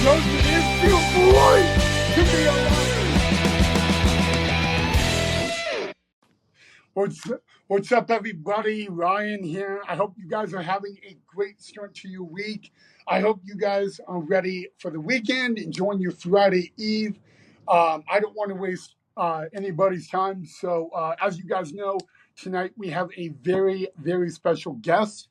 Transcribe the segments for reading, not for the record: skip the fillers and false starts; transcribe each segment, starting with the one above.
Jones, it is too bright to be alive. What's up, everybody? Ryan here. I hope you guys are having a great start to your week. I hope you guys are ready for the weekend, enjoying your Friday Eve. I don't want to waste anybody's time. So, as you guys know, tonight we have a very, very special guest.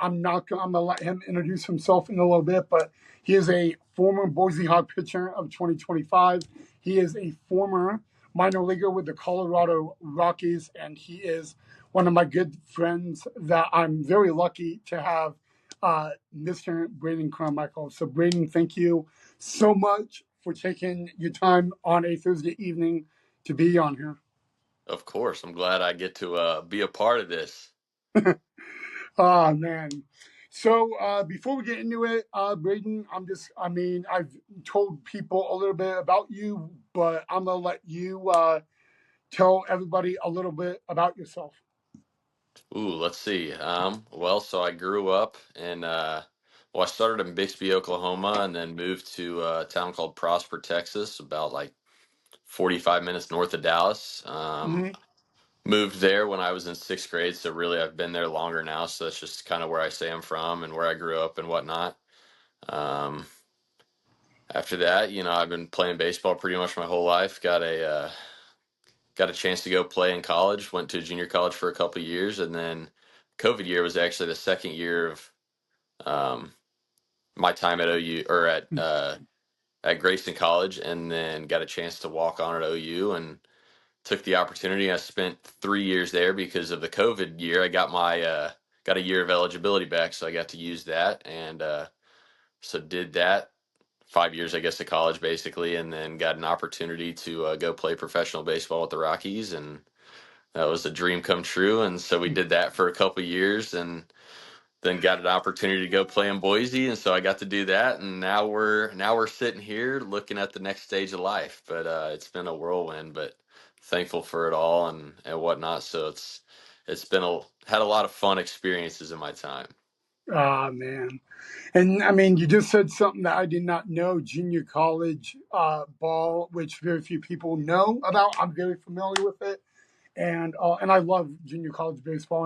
I'm not. I'm gonna let him introduce himself in a little bit, but he is a former Boise Hawk pitcher of 2025. He is a former minor leaguer with the Colorado Rockies, and he is one of my good friends that I'm very lucky to have, Mr. Braden Carmichael. So, Braden, thank you so much for taking your time on a Thursday evening to be on here. Of course, I'm glad I get to be a part of this. Oh man. So before we get into it, Braden, I've told people a little bit about you, but I'm gonna let you tell everybody a little bit about yourself. Ooh, let's see. So I grew up I started in Bixby, Oklahoma, and then moved to a town called Prosper, Texas, about like 45 minutes north of Dallas. Hmm. Moved there when I was in sixth grade, so really I've been there longer now. So that's just kind of where I say I'm from and where I grew up and whatnot. Um, After that, I've been playing baseball pretty much my whole life. Got a chance to go play in college. Went to junior college for a couple of years, and then COVID year was actually the second year of um, my time at OU or at Grayson College, and then got a chance to walk on at OU and took the opportunity. I spent 3 years there because of the COVID year. I got a year of eligibility back, so I got to use that, and so did that. 5 years, I guess, of college basically, and then got an opportunity to go play professional baseball with the Rockies, and that was a dream come true. And so we did that for a couple of years, and then got an opportunity to go play in Boise, and so I got to do that. And now we're sitting here looking at the next stage of life. But it's been a whirlwind, but thankful for it all and whatnot. So it's been had a lot of fun experiences in my time. Ah man. And I mean, you just said something that I did not know. Junior college ball, which very few people know about. I'm very familiar with it, and I love junior college baseball.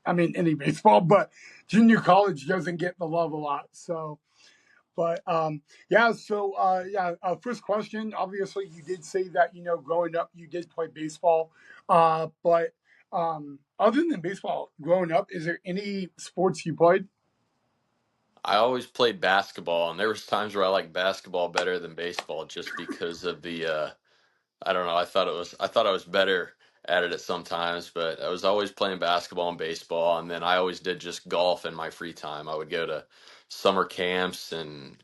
I mean any baseball, but junior college doesn't get the love a lot. So, but yeah. So yeah. First question. Obviously, you did say that growing up you did play baseball, but other than baseball, growing up, is there any sports you played? I always played basketball, and there was times where I liked basketball better than baseball just because of the I don't know. I thought I was better at it at sometimes, but I was always playing basketball and baseball, and then I always did just golf in my free time. I would go to summer camps and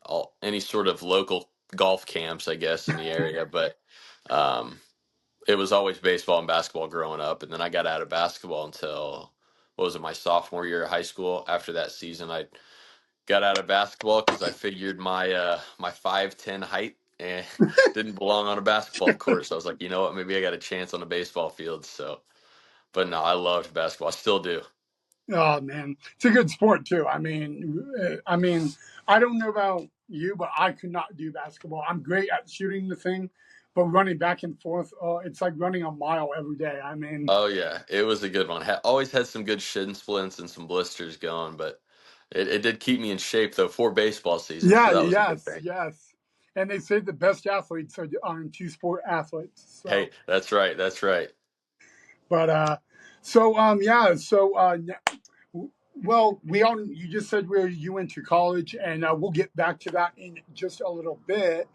any sort of local golf camps, I guess, in the area. But um, it was always baseball and basketball growing up, and then I got out of basketball until what was it, my sophomore year of high school. After that season, I got out of basketball because I figured my 5'10" height didn't belong on a basketball court. So I was like, you know what, maybe I got a chance on a baseball field. So, but no, I loved basketball. I still do. Oh man, it's a good sport too. I mean, I don't know about you, but I could not do basketball. I'm great at shooting the thing, but running back and forth, it's like running a mile every day. I mean, Oh yeah, it was a good one. Always had some good shin splints and some blisters going, but it did keep me in shape though for baseball season. So yeah, that was a good yes, thing. yes. And they say the best athletes are two sport athletes. So, Hey, that's right. That's right. but yeah, well, we all you just said where you went to college, and we'll get back to that in just a little bit.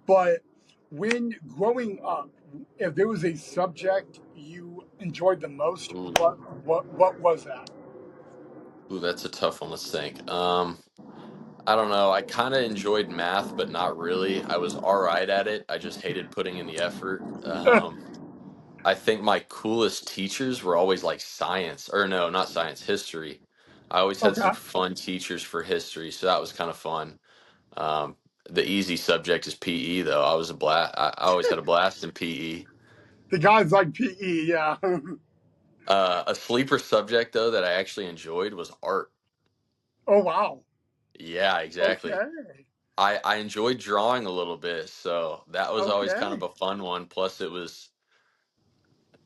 But when growing up, if there was a subject you enjoyed the most, Ooh, what was that? ooh, that's a tough one. Let's think. I don't know. I kind of enjoyed math, but not really. I was all right at it. I just hated putting in the effort. I think my coolest teachers were always like science, or no, not science, history. I always had some Okay, fun teachers for history, so that was kind of fun. Um, the easy subject is PE, though. I always had a blast in PE. the guys like PE, yeah. A sleeper subject, though, that I actually enjoyed was art. Oh wow. Yeah, exactly. Okay. I enjoyed drawing a little bit, so that was always kind of Okay. a fun one. Plus, it was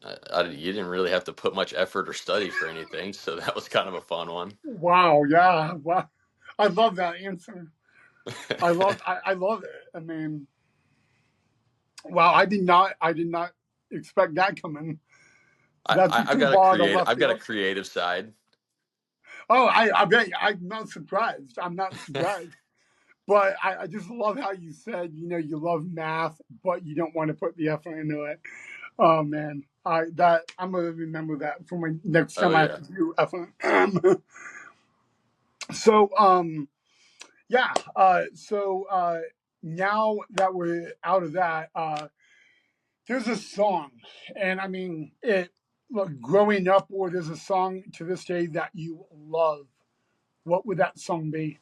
you didn't really have to put much effort or study for anything, so that was kind of a fun one. Wow. Yeah. Wow. I love that answer. I love it. I mean, wow. I did not expect that coming. That's a I've got a curveball out of creative left I've got a field. creative side. Oh, I bet I'm not surprised. I'm not surprised. But I just love how you said, you love math, but you don't want to put the effort into it. Oh man, I'm gonna remember that for my next Oh time I have yeah. to do effort. So yeah. Now that we're out of that, there's a song, and I mean it. Look, growing up, or there's a song to this day that you love. What would that song be?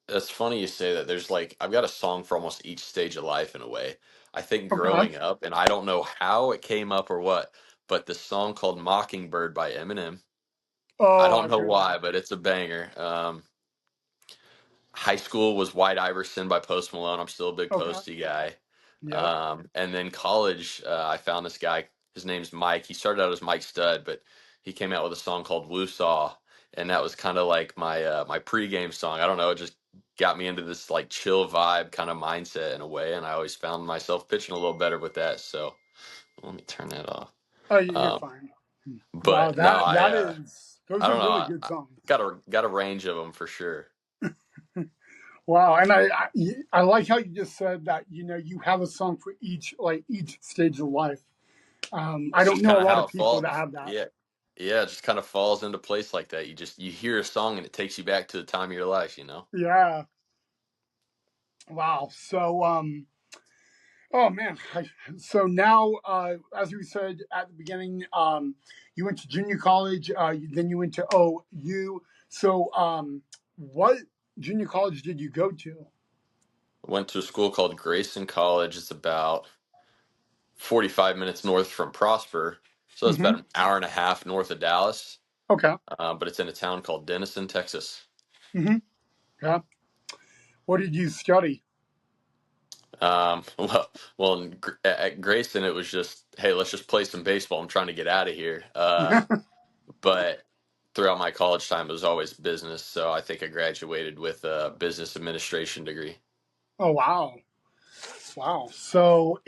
It's funny you say that. There's like I've got a song for almost each stage of life in a way. I think Okay. growing up, and I don't know how it came up or what, but the song called Mockingbird by Eminem. I Oh, don't I've know heard why, that. but it's a banger. High school was White Iverson by Post Malone. I'm still a big Okay. Posty guy. Yep. And then college, I found this guy. His name's Mike. He started out as Mike Stud, but he came out with a song called Woo Saw, and that was kind of like my pregame song. I don't know, it just got me into this like chill vibe kind of mindset in a way, and I always found myself pitching a little better with that. So let me turn that off. Oh, you're Um, fine. Wow, but no, that is those I are don't know. really good songs. Got a range of them for sure. Wow, and I like how you just said that you have a song for each stage of life. I It's don't just know kind a of lot how of it people falls. that have that. Yeah, yeah, it just kind of falls into place like that. You hear a song and it takes you back to the time of your life. You know. Yeah. Wow. So oh man. So now as we said at the beginning, you went to junior college. Then you went to OU. So what junior college did you go to? Went to a school called Grayson College. It's about 45 minutes north from Prosper, so it's about Mm-hmm. an hour and a half north of Dallas. Okay. But it's in a town called Denison, Texas. Mm-hmm. Yeah. What did you study? At Grayson, it was just, hey, let's just play some baseball. I'm trying to get out of here. But throughout my college time, it was always business. So I think I graduated with a business administration degree. Oh wow. Wow. So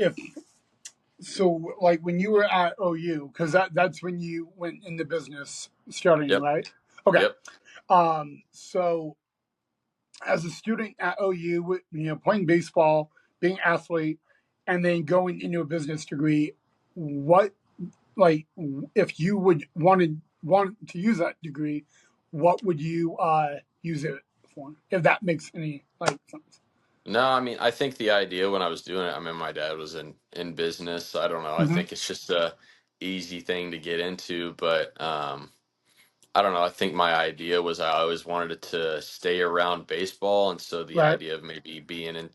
like when you were at OU, because that's when you went into business studying, Yep. right? Okay. Yep. So as a student at OU, playing baseball, being an athlete, and then going into a business degree, what like if you would want to use that degree, what would you use it for? If that makes any like sense. No, I mean, I think the idea when I was doing it, I mean, my dad was in business. I don't know. I Hmm. think it's just a easy thing to get into, but I don't know. I think my idea was I always wanted it to stay around baseball, and so the Right. idea of maybe being in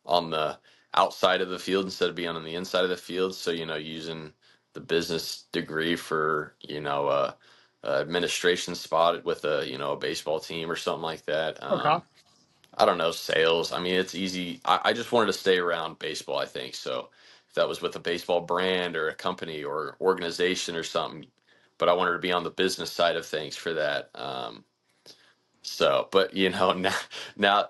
on the outside of the field instead of being on the inside of the field. So using the business degree for a administration spot with a baseball team or something like that. Okay. I don't know, sales. I mean, it's easy. I just wanted to stay around baseball, I think. So if that was with a baseball brand or a company or organization or something, but I wanted to be on the business side of things for that. But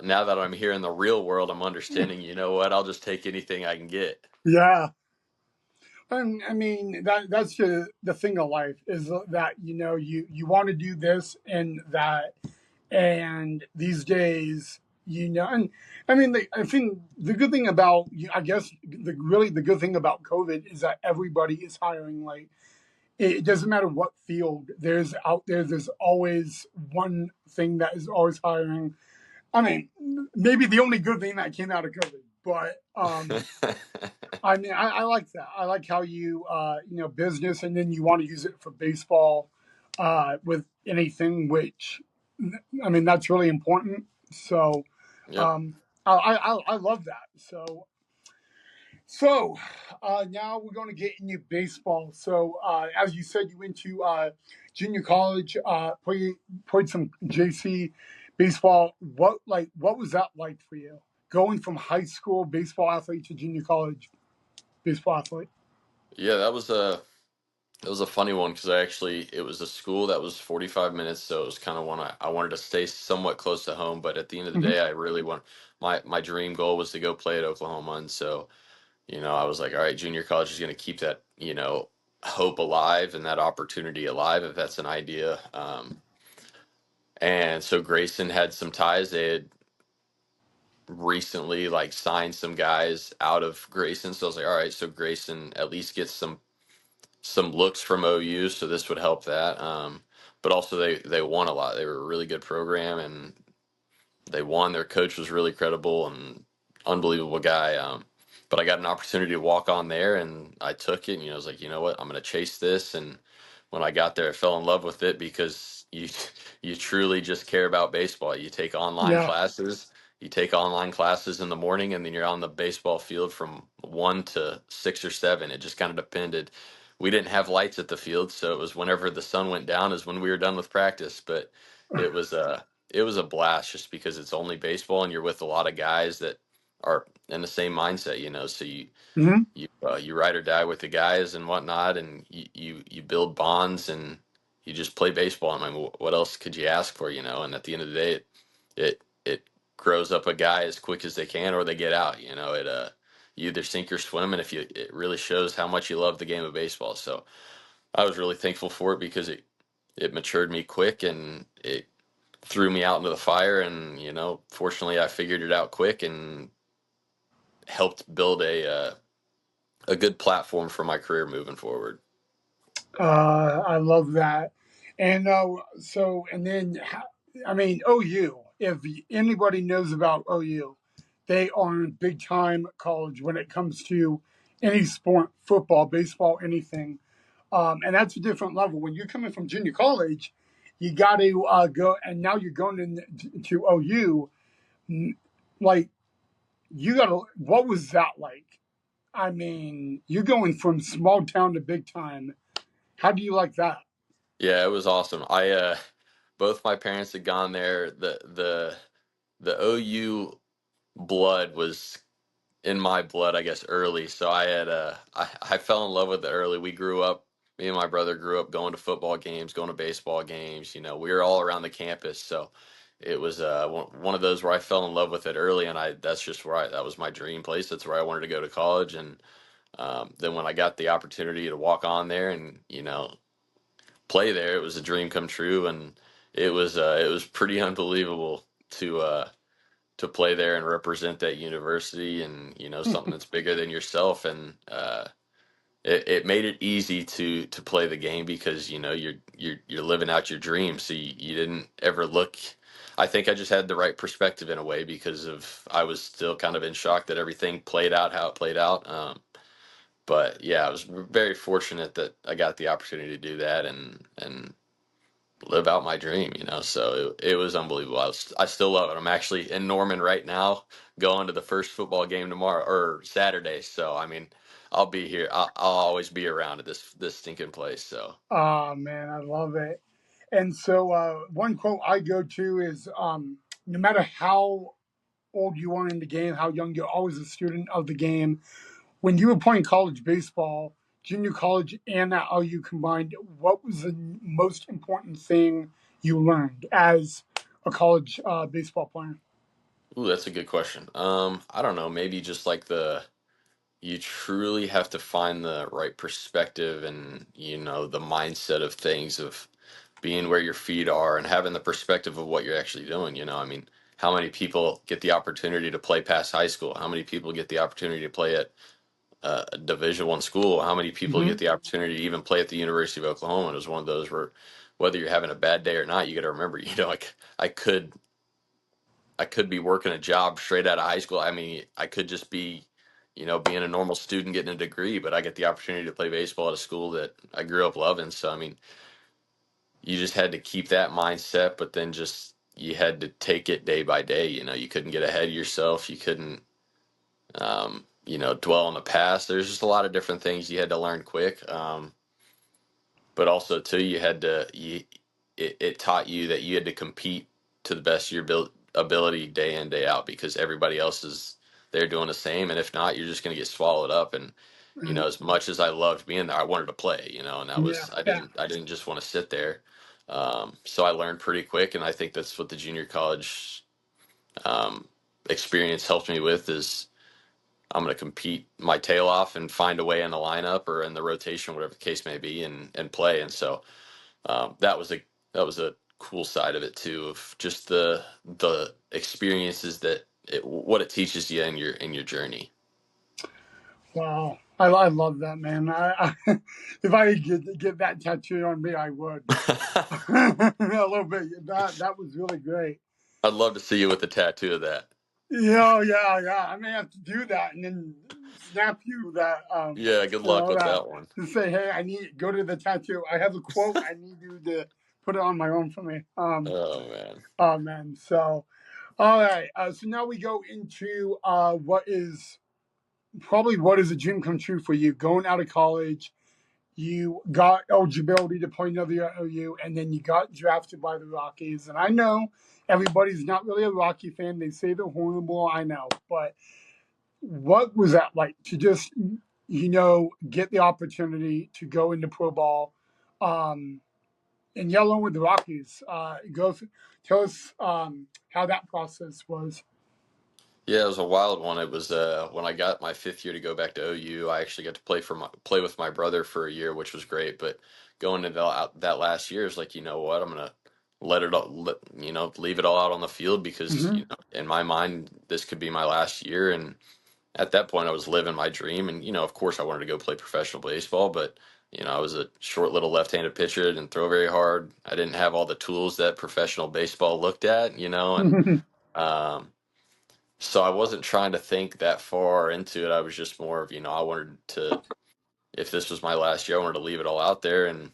now that I'm here in the real world, I'm understanding, you know what? I'll just take anything I can get. Yeah. And I mean that's the thing of life is that you want to do this and that, and these days and I mean I think the good thing about I guess the good thing about COVID is that everybody is hiring. Like it doesn't matter what field there's out there. There's always one thing that is always hiring. I mean, maybe the only good thing that came out of COVID, but I mean, I like that. I like how business, and then you want to use it for baseball, with anything, which, I mean, that's really important. So, Yep. um, I love that. So now we're going to get into baseball. So, as you said, you went to junior college, played some JC baseball. What was that like for you? Going from high school baseball athlete to junior college baseball athlete. Yeah, that was a funny one because it was a school that was 45 minutes, so it was kind of one I wanted to stay somewhat close to home, but at the end of the Hmm. day, I really want my dream goal was to go play at Oklahoma, and so I was like, all right, junior college is going to keep that hope alive and that opportunity alive if that's an idea. And so Grayson had some ties. They had recently like signed some guys out of Grayson, so I was like, all right, so Grayson at least gets some looks from OU, so this would help that. But also they won a lot. They were a really good program, and they won. Their coach was really credible and unbelievable guy. But I got an opportunity to walk on there, and I took it. And, I was like, you know what, I'm going to chase this. And when I got there, I fell in love with it because you truly just care about baseball. You take online Yeah. classes. You take online classes in the morning, and then you're on the baseball field from 1 to 6 or 7. It just kind of depended. We didn't have lights at the field, so it was whenever the sun went down is when we were done with practice. But it was it was a blast just because it's only baseball and you're with a lot of guys that are in the same mindset, so Hmm. you ride or die with the guys and whatnot, and you build bonds and you just play baseball. I mean, what else could you ask for, and at the end of the day, it grows up a guy as quick as they can, or they get out. You either sink or swim, and if it really shows how much you love the game of baseball. So I was really thankful for it because it matured me quick, and it threw me out into the fire. And fortunately I figured it out quick and helped build a good platform for my career moving forward. I love that. And and then, I mean, OU, if anybody knows about OU, they are a big time college when it comes to any sport, football, baseball, anything. And that's a different level. When you're coming from junior college, you got to go, and now you're going to OU. Like, you got to, what was that like? I mean, you're going from small town to big time. How do you like that? Yeah, it was awesome. I both my parents had gone there. The OU blood was in my blood, I guess, early. So I fell in love with it early. We grew up, me and my brother grew up going to football games, going to baseball games. We were all around the campus. So it was one of those where I fell in love with it early, and that's just that was my dream place. That's where I wanted to go to college. And then when I got the opportunity to walk on there and play there, it was a dream come true, and it was pretty unbelievable to play there and represent that university, and something that's bigger than yourself. And it made it easy to play the game because you're living out your dream, so you didn't ever look. I think I just had the right perspective in a way because of I was still kind of in shock that everything played out how it played out. But yeah, I was very fortunate that I got the opportunity to do that and live out my dream, so it was unbelievable. I still love it. I'm actually in Norman right now, going to the first football game tomorrow or Saturday. So I mean, I'll be here. I'll always be around at this stinking place. So Oh man, I love it. And so one quote I go to is no matter how old you are in the game, how young, you're always a student of the game. When you were playing college baseball, junior college and at OU combined, what was the most important thing you learned as a college baseball player? ooh, that's a good question. I don't know, maybe just like you truly have to find the right perspective and the mindset of things of being where your feet are and having the perspective of what you're actually doing. I mean, how many people get the opportunity to play past high school? How many people get the opportunity to play at a Division I school? How many people get Hmm. the opportunity to even play at the University of Oklahoma? And it was one of those where whether you're having a bad day or not, you got to remember, like I could be working a job straight out of high school. I mean, I could just be, being a normal student getting a degree, but I get the opportunity to play baseball at a school that I grew up loving. So, I mean, you just had to keep that mindset, but then just you had to take it day by day. You couldn't get ahead of yourself. You couldn't, dwell on the past. There's just a lot of different things you had to learn quick. But also too, you had to, it taught you that you had to compete to the best of your ability day in, day out, because everybody else is there doing the same. And if not, you're just going to get swallowed up. And, And as much as I loved being there, I wanted to play, and that yeah, was, yeah. I didn't just want to sit there. So I learned pretty quick. And I think that's what the junior college, um, experience helped me with is I'm going to compete my tail off and find a way in the lineup or in the rotation, whatever the case may be, and play. And so, that was a cool side of it too, of just the experiences that what it teaches you in your journey. Wow, I love that, man. I if I could get that tattooed on me, I would. A little bit. That was really great. I'd love to see you with a tattoo of that. Yeah, yeah, yeah. I may have to do that and then snap you that Yeah, good luck with that that one. to say, hey, I need go to the tattoo. I have a quote. I need you to put it on my own for me. Oh man. Oh man. So all right. So now we go into what is a dream come true for you? Going out of college, you got eligibility to play another year at OU, and then you got drafted by the Rockies. And I know everybody's not really a Rocky fan. They say they're horrible. I know, but what was that like to just get the opportunity to go into pro ball, um, and yell along with the Rockies? Tell us how that process was. Yeah, it was a wild one. It was when I got my fifth year to go back to OU. I actually got to play with my brother for a year, which was great. But going into that last year is like, you know what, I'm gonna let it all, leave it all out on the field because Hmm. in my mind this could be my last year. And at that point, I was living my dream. And of course, I wanted to go play professional baseball, but I was a short little left-handed pitcher. I didn't throw very hard. I didn't have all the tools that professional baseball looked at, and um, so I wasn't trying to think that far into it. I was just more of, I wanted to, if this was my last year, I wanted to leave it all out there. And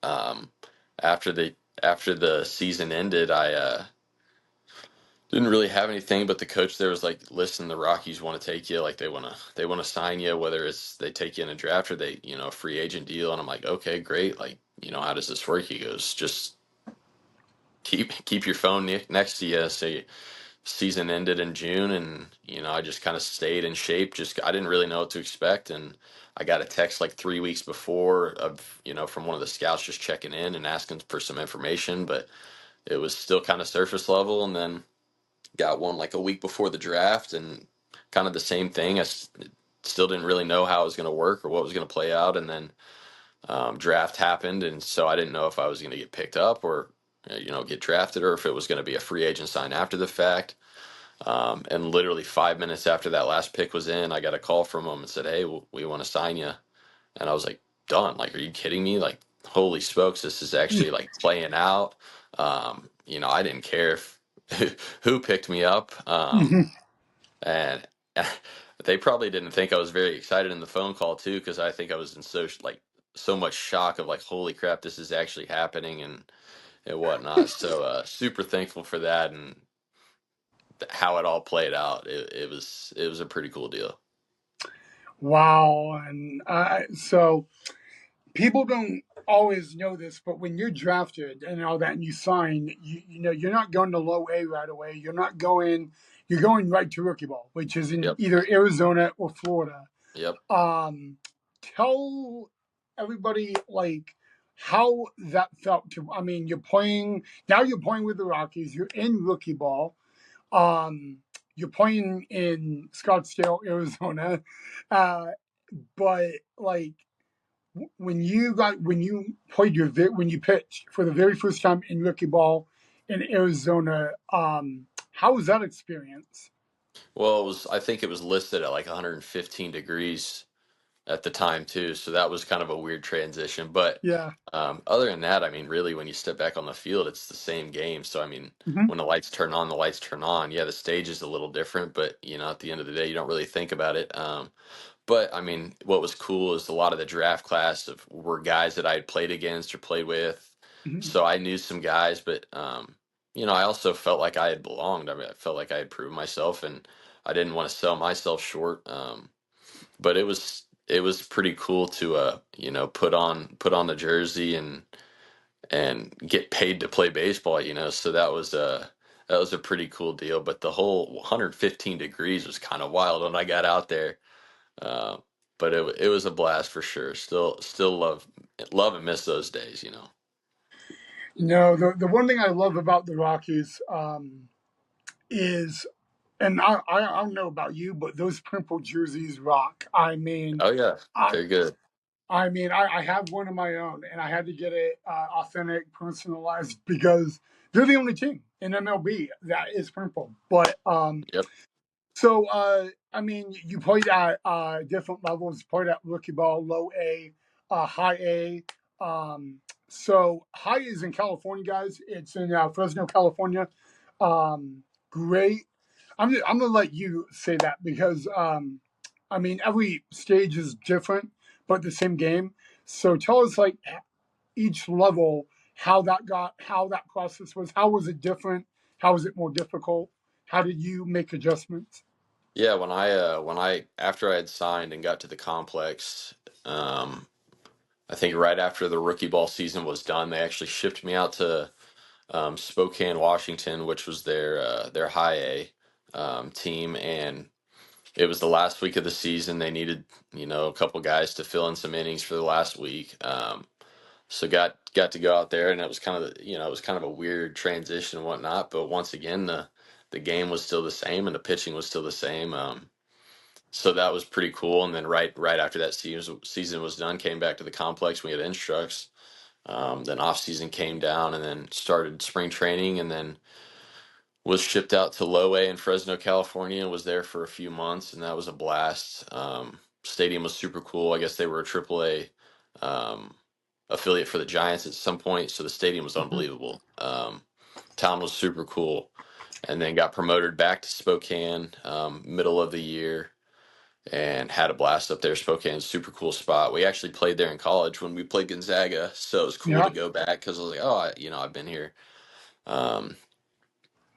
um, after the season ended, I didn't really have anything. But the coach there was like, "Listen, the Rockies want to take you. Like they want to sign you, whether it's they take you in a draft or they, a free agent deal." And I'm like, "Okay, great. Like, how does this work?" He goes, "Just keep your phone next to you. So season ended in June, and I just kind of stayed in shape. Just I didn't really know what to expect, and I got a text like 3 weeks before of from one of the scouts just checking in and asking for some information, but it was still kind of surface level. And then got one like a week before the draft, and kind of the same thing. Still didn't really know how it was going to work or what was going to play out, and then draft happened, and so I didn't know if I was going to get picked up or get drafted, or if it was going to be a free agent sign after the fact. And literally 5 minutes after that last pick was in, I got a call from them and said, "Hey, we want to sign you." And I was like, "Done? Like, are you kidding me? Like, holy smokes, this is actually like playing out." I didn't care if who picked me up, and they probably didn't think I was very excited in the phone call too, because I think I was in so much shock of like, "Holy crap, this is actually happening," and whatnot. So super thankful for that, and how it all played out. It was a pretty cool deal. Wow, and so people don't always know this, but when you're drafted and all that, and you sign, you're not going to low A right away. You're going right to rookie ball, which is in Yep. either Arizona or Florida. Yep. Um, Tell everybody like how that felt. I mean, you're playing now. You're playing with the Rockies. You're in rookie ball. Um, you're playing in Scottsdale, Arizona, uh, but like when you pitched for the very first time in rookie ball in Arizona, how was that experience? Well, I think it was listed at like 115 degrees at the time too, so that was kind of a weird transition. But Yeah. other than that, I mean, really, when you step back on the field, it's the same game. So I mean, Hmm. when the lights turn on, the lights turn on. Yeah, the stage is a little different, but at the end of the day, you don't really think about it. But I mean, what was cool is a lot of the draft class were guys that I had played against or played with, Hmm. so I knew some guys. But I also felt like I had belonged. I mean, I felt like I had proven myself, and I didn't want to sell myself short. But it was pretty cool to put on the jersey and get paid to play baseball, you know. So that was a pretty cool deal. But the whole 115 degrees was kind of wild when I got out there. Uh, but it was a blast for sure. Still love and miss those days, you know. The one thing I love about the Rockies is, and I don't know about you, but those purple jerseys rock. Oh yeah, I they're good. I have one of my own, and I had to get it authentic, personalized because they're the only team in MLB that is purple. But Yep. so, you played at different levels. Played at rookie ball, low A, high A. So high is in California, guys. It's in Fresno, California. Great. I'm gonna let you say that because every stage is different, but the same game. So tell us like each level how that process was. How was it different? How was it more difficult? How did you make adjustments? Yeah, when I after I had signed and got to the complex, um, I think right after the rookie ball season was done, they actually shipped me out to Spokane, Washington, which was their high A team, and it was the last week of the season. They needed, you know, a couple guys to fill in some innings for the last week. So got to go out there, and it was kind of you know, it was kind of a weird transition and whatnot. But once again, the game was still the same, and the pitching was still the same. So that was pretty cool. And then right after that season was done, came back to the complex. We had instructs. Then off season came down, and then started spring training, and then was shipped out to Low A in Fresno, California, and was there for a few months, and that was a blast. Stadium was super cool. I guess they were a Triple A affiliate for the Giants at some point, so the stadium was Mhm. unbelievable. Town was super cool, and then got promoted back to Spokane middle of the year, and had a blast up there. Spokane's a super cool spot. We actually played there in college when we played Gonzaga, so it was cool to Yeah. go back because I was like, oh, I've been here. Um,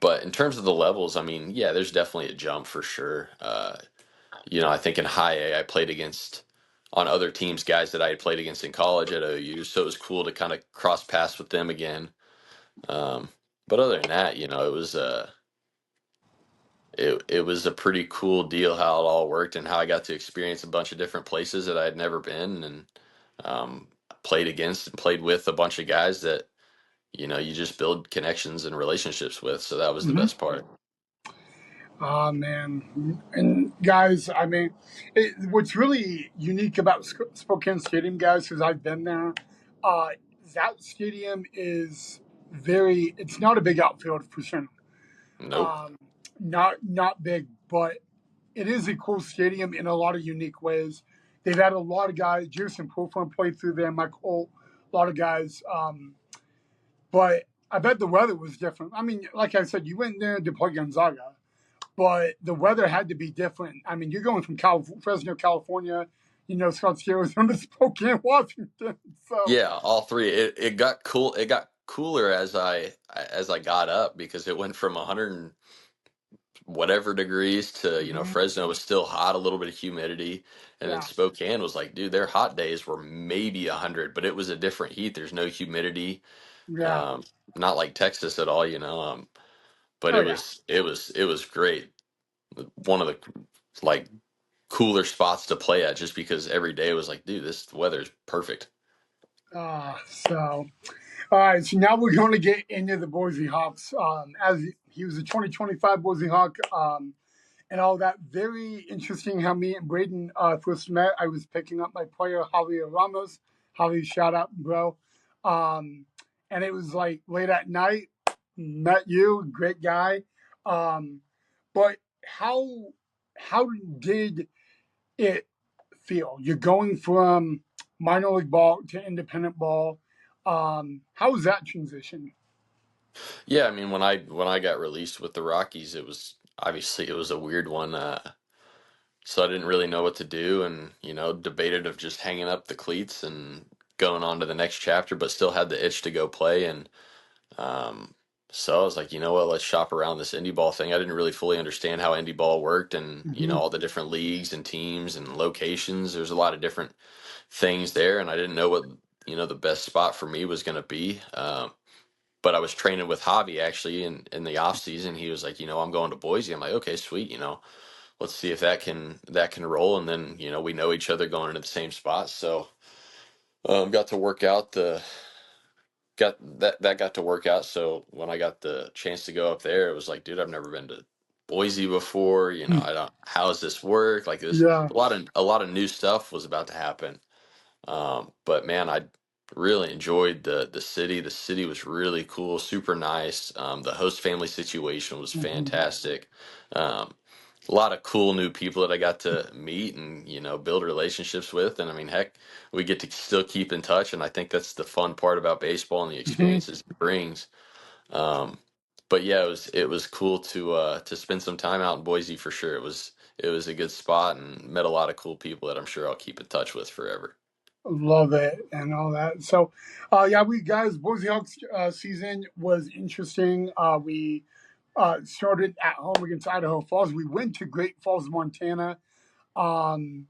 but in terms of the levels, I mean, yeah, there's definitely a jump for sure. I think in high A, I played against on other teams guys that I had played against in college at OU, so it was cool to kind of cross paths with them again. Um, but other than that, it was a pretty cool deal how it all worked and how I got to experience a bunch of different places that I had never been, and um, played against and played with a bunch of guys that you just build connections and relationships with. So that was the Hmm. best part. Oh man, and guys, what's really unique about Spokane Stadium, guys, because I've been there, uh, that stadium is very. It's not a big outfield for sure. Nope. Um, not big, but it is a cool stadium in a lot of unique ways. They've had a lot of guys. Jason Profund played through there. Mike Holt, a lot of guys. But I bet the weather was different. Like I said, you went there to play Gonzaga, but the weather had to be different. You're going from Fresno, California, Scottsdale, Arizona to Spokane, Washington. So, Yeah, all three. It got cool. It got cooler as I got up because it went from 100 and whatever degrees to mhm, Fresno was still hot, a little bit of humidity, and then yeah, Spokane was like, dude, their hot days were maybe 100, but it was a different heat. There's no humidity, yeah, um, not like Texas at all, you know. But oh yeah. it was great. One of the like cooler spots to play at just because every day was like, dude, this weather is perfect. So, all right. So now we're going to get into the Boise Hawks. As he was a 2025 Boise Hawk, and all that. Very interesting how me and Braden first met. I was picking up my player Javier Ramos. Javi, shout out, bro. And it was like late at night. Met you, great guy. Um, but how did it feel? You're going from minor league ball to independent ball. How was that transition? Yeah, I mean when I got released with the Rockies, it was obviously it was a weird one. So I didn't really know what to do, and debated of just hanging up the cleats and going on to the next chapter, but still had the itch to go play. And um, so I was like, you know what, let's shop around this indie ball thing. I didn't really fully understand how indie ball worked, and Hmm. all the different leagues and teams and locations. There's a lot of different things there, and I didn't know what the best spot for me was going to be. But I was training with Javi actually in the off season. He was like, I'm going to Boise. I'm like, okay, sweet. Let's see if that can roll. And then, we know each other going into the same spot. So, got to work out got to work out. So when I got the chance to go up there, it was like, dude, I've never been to Boise before. I don't, how does this work? Like this, Yeah. a lot of new stuff was about to happen. But man, I really enjoyed the city. The city was really cool, super nice. The host family situation was Mhm. fantastic. Um, a lot of cool new people that I got to meet and build relationships with. And I mean, heck, we get to still keep in touch. And I think that's the fun part about baseball and the Mhm. experiences it brings. Um, but yeah, it was cool to spend some time out in Boise for sure. It was a good spot and met a lot of cool people that I'm sure I'll keep in touch with forever. Love it and all that. So, yeah, we guys, Boise Hawks season was interesting. We started at home against Idaho Falls. We went to Great Falls, Montana. Um,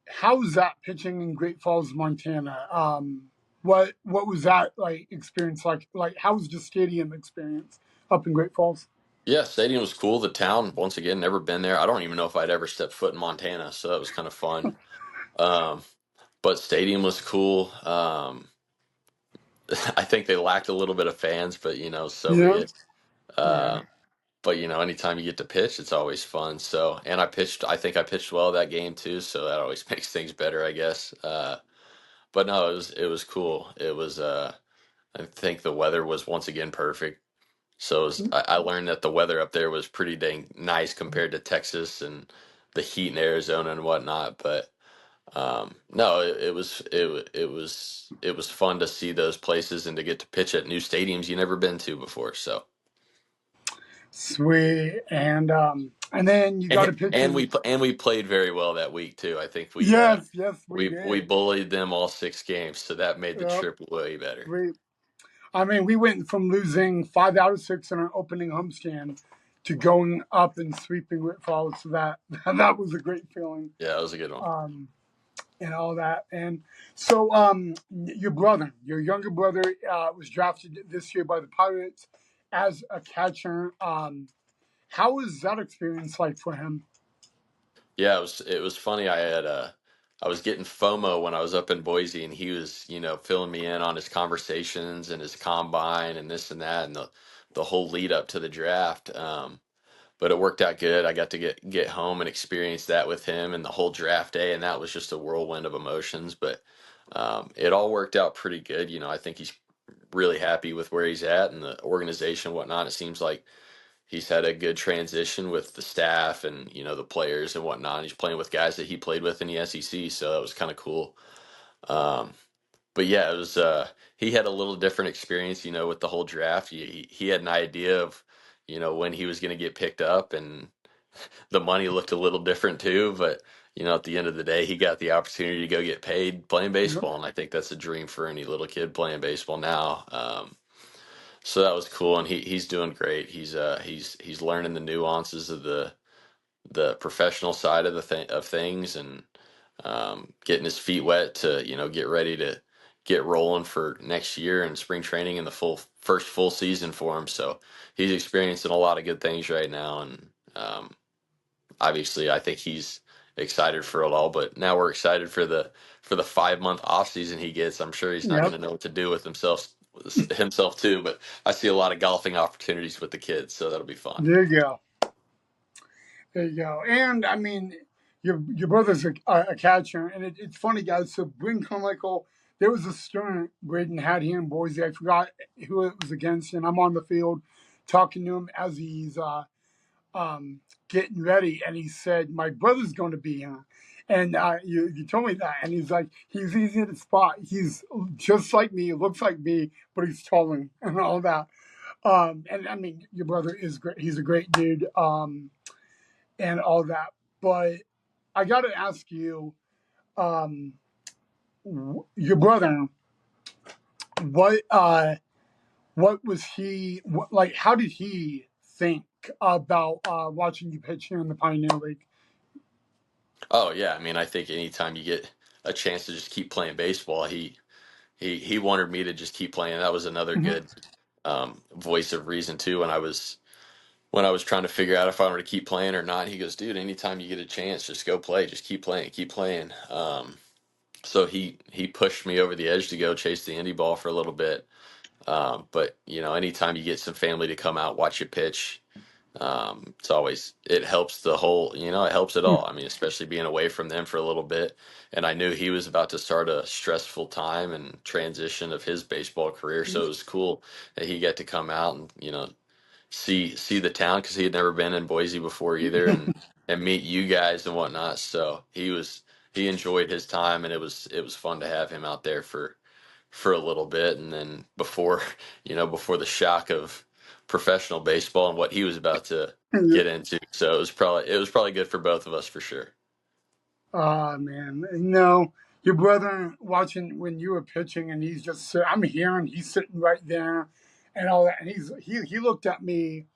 how's that pitching in Great Falls, Montana? What was that like experience like? Like, how was the stadium experience up in Great Falls? Yeah, stadium was cool. The town, once again, never been there. I don't even know if I'd ever stepped foot in Montana, so that was kind of fun. Um, but stadium was cool. I think they lacked a little bit of fans, but so be Yeah, it. yeah. Uh, but anytime you get to pitch, it's always fun. So, and I think I pitched well that game too, so that always makes things better, I guess. But no, it was cool. I think the weather was once again perfect. So I learned that the weather up there was pretty dang nice compared to Texas and the heat in Arizona and whatnot. But no, it was fun to see those places and to get to pitch at new stadiums you never been to before. So Sweet. And then you got and a pitch and in. we played very well that week too. I think we Yes, yes, we we did. bullied them all 6 games, so that made the Yep. trip way better. We, I mean, we went from losing 5 out of 6 in our opening homestand to going up and sweeping Whit Falls. So that that was a great feeling, Yeah, that was a good one. um, and all that. And so, your brother, your younger brother, was drafted this year by the Pirates as a catcher. How was that experience like for him? Yeah, it was funny. I was getting FOMO when I was up in Boise, and he was filling me in on his conversations and his combine and this and that and the whole lead up to the draft. But it worked out good. I got to get home and experience that with him and the whole draft day, and that was just a whirlwind of emotions. But it all worked out pretty good. I think he's really happy with where he's at and the organization and whatnot. It seems like he's had a good transition with the staff and the players and whatnot. He's playing with guys that he played with in the SEC, so that was kind of cool. Um, but yeah, it was. He had a little different experience, with the whole draft. He had an idea of when he was going to get picked up, and the money looked a little different too. But at the end of the day, he got the opportunity to go get paid playing Yep. baseball, and I think that's a dream for any little kid playing baseball now. So that was cool, and he's doing great. He's learning the nuances of the professional side of of things, and getting his feet wet to get ready to get rolling for next year and spring training and the first full season for him. So he's experiencing a lot of good things right now, and obviously I think he's excited for it all. But now we're excited for the 5 month off season he gets. I'm sure he's not going Yep. to know what to do with himself too. But I see a lot of golfing opportunities with the kids, so that'll be fun. There you go. There you go. And I mean, your brother's a catcher, and it's funny, guys. So Braden Carmichael, there was a stern Braden had here in Boise. I forgot who it was against, and I'm on the field talking to him as he's um, getting ready, and he said, "My brother's going to be here." And you told me that, and he's like, he's easy to spot. He's just like me, looks like me, but he's taller and all that. And I mean, your brother is great. He's a great dude. And all that. But I got to ask you, um, your brother, what what was he like? How did he think about watching you pitch here in the Pioneer League? Oh yeah, I mean I think anytime you get a chance to just keep playing baseball, he wanted me to just keep playing. That was another Mhm. good voice of reason too. When I was trying to figure out if I wanted to keep playing or not, he goes, "Dude, anytime you get a chance, just go play. Just keep playing, keep playing." So he pushed me over the edge to go chase the indie ball for a little bit. But you know, anytime you get some family to come out watch you pitch, it's always it helps the whole. You know, it helps it all. I mean, especially being away from them for a little bit. And I knew he was about to start a stressful time and transition of his baseball career, so it was cool that he got to come out and see the town because he had never been in Boise before either, and meet you guys and whatnot. So he enjoyed his time, and it was fun to have him out there for a little bit, and then before before the shock of professional baseball and what he was about to get into. So it was probably good for both of us for sure. Ah, man. No, your brother watching when you were pitching, and I'm hearing he's sitting right there, and all that, and he looked at me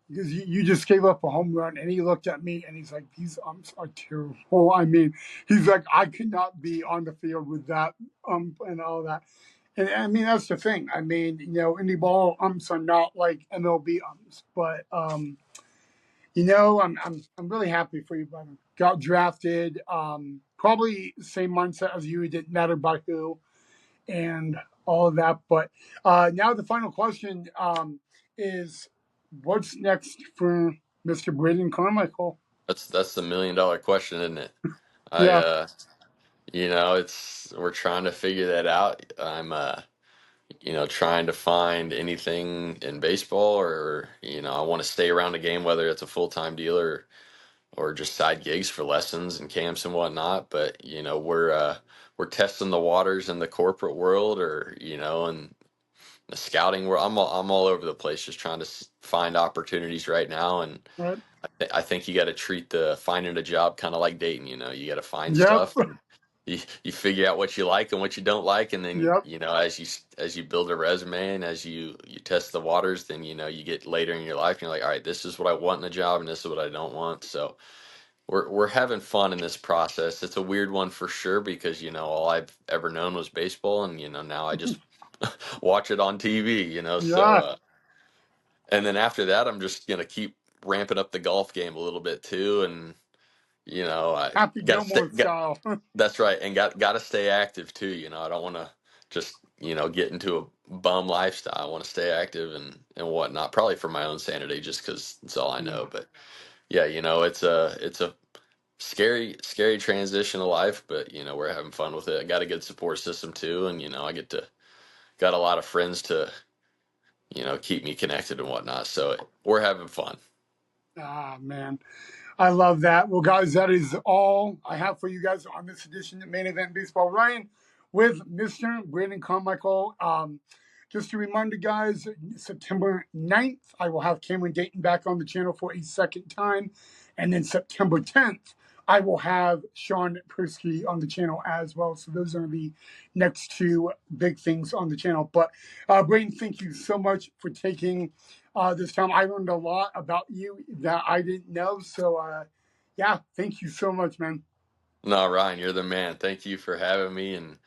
because you just gave up a home run, and he looked at me and he's like, "These umps are terrible." I mean, he's like, "I could not be on the field with that ump and all that." And I mean, that's the thing. I mean, indie ball umps are not like MLB umps, but I'm really happy for you, brother. Got drafted, probably same mindset as you. It didn't matter by who and all of that. But now the final question is, what's next for Mr. Braden Carmichael? That's the $1 million question, isn't it? I Yeah, it's we're trying to figure that out. I'm trying to find anything in baseball, or I want to stay around the game, whether it's a full-time deal or just side gigs for lessons and camps and whatnot. But we're testing the waters in the corporate world, or and the scouting world. I'm all over the place, just trying to find opportunities right now. And right. I think you got to treat the finding a job kind of like dating. You got to find Yep, stuff, and you figure out what you like and what you don't like, and then yep. as you build a resume and as you test the waters, then you get later in your life and you're like, all right, this is what I want in a job and this is what I don't want. So we're having fun in this process. It's a weird one for sure because all I've ever known was baseball, and now I just watch it on TV. So Yeah, and then after that, I'm just gonna keep ramping up the golf game a little bit too, and I Happy gotta stay. Gilmore style. That's right, and gotta stay active too. I don't want to just get into a bum lifestyle. I want to stay active and whatnot. Probably for my own sanity, just because it's all I know. Yeah. But yeah, it's a scary transition of life, but we're having fun with it. I got a good support system too, and I got a lot of friends to keep me connected and whatnot. So we're having fun. Ah, man. I love that. Well, guys, that is all I have for you guys on this edition of Main Event Baseball. Ryan with Mr. Braden Carmichael. Just to remind you guys, September 9th, I will have Cameron Dayton back on the channel for a second time. And then September 10th, I will have Sean Persky on the channel as well. So those are the next two big things on the channel. But Braden, thank you so much for taking this time. I learned a lot about you that I didn't know. So, yeah, thank you so much, man. No, Ryan, you're the man. Thank you for having me, and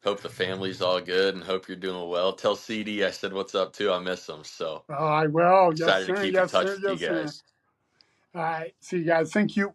hope the family's all good and hope you're doing well. Tell CD I said what's up too. I miss him. So I will. Yes, excited to sir. keep in Yes, touch sir. with you Yes, sir. guys. All right. See you guys. Thank you.